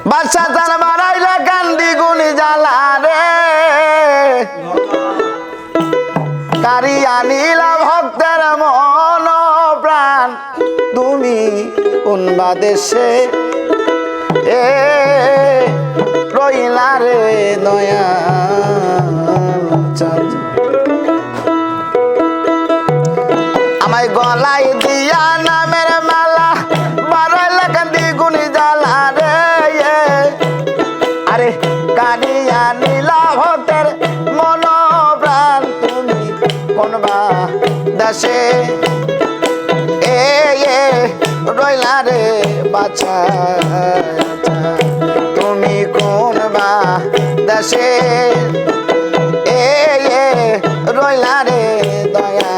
বাদশা তার বাড়াইলা কান্দি গুনি জ্বালা রে কারি আনিলা ভক্তের মন প্রাণ তুমি কোন বাদেশে রইলা রে দয়া আমায় গলাই দিয়া নামের মালা বাড়াইলা কান্দি গুনি জ্বালা রে আরে কানিয়া নীলা ভক্তের মন প্রাণ তুমি কোন বা দেশে রইলা রে বাছা তুমি কোন বা দেশে রইলা রে দয়া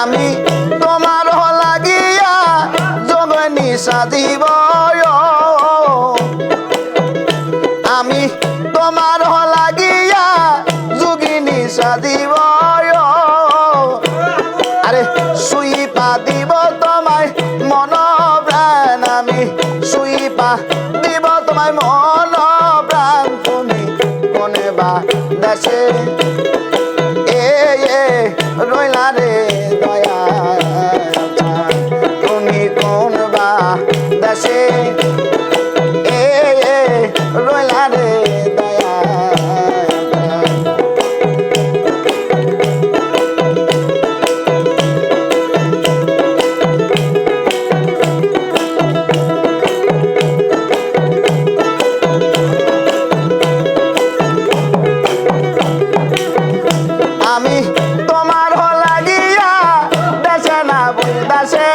আমি তোমার লাগিয়া জগনি সাধিব আমি তোমার লাগিয়া যোগিনী সাধিব আরে সুইপা দিব তোমায় মন প্রাণ আমি সুইপা দিব তোমায় মন প্রাণ তুমি কোনে বা দেশে রইলা রে দয়া তুমি কোন বা দেশে রইলা রে দয়া আমি তোমার লাগিয়া দেশে না বই দেশে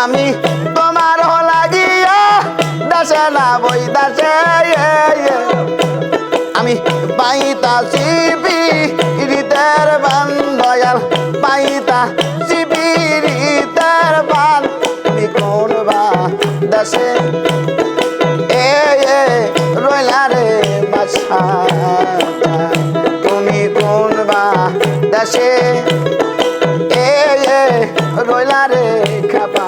আমি তোমার লাগিয়া দেশে না বই দেশে আমি পাইতা শিবিরিতের বান দয়াল পাইতা শিবিরিতের বান তুমি কোন বা দেশে রইলা রে বাছা তুমি কোন বা দেশে রইলা রে খাপা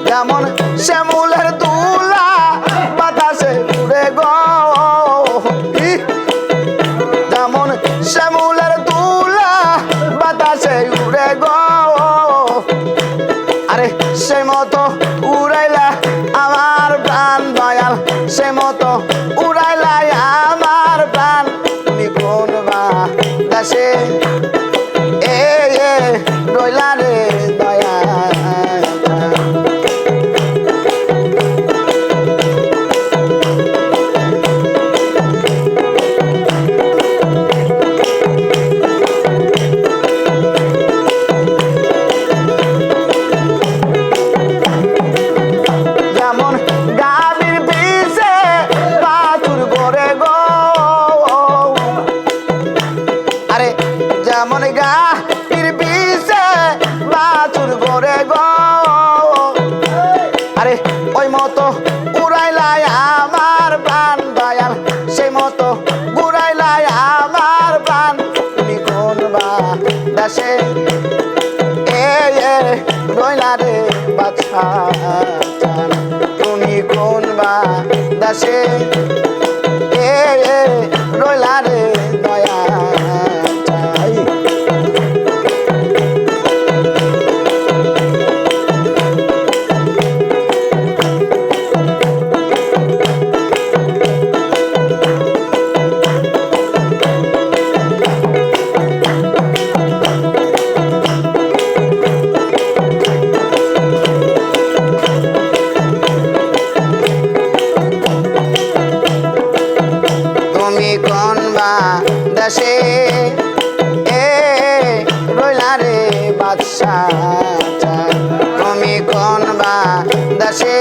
যেমন শ্যামুলের তুলা বাতাসে উড়ে গো যেমন শ্যামুলের তুলা বাতাসে উড়ে গো আরে সে মতো উড়াইলা আমার প্রাণ দয়াল সে মতো উড়াইলা আমার প্রাণ তুমি কোন বা দেশে রইলা রে দয়া যেমন গাভীর পিছে বাছুর গড়ে গো আরে যেমন গাভীর পিছে বাছুর গড়ে গো আরে ওই মতো উড়াইলাই আমার প্রাণ দয়াল সেই মতো উড়াইলাই আমার প্রাণ তুমি কোন বা দেশে রইলা রে বাছা তুমি কোন বা দেশে রইলা রে দয়া দেশে বাদশা চাই তুমি কোন বা দেশে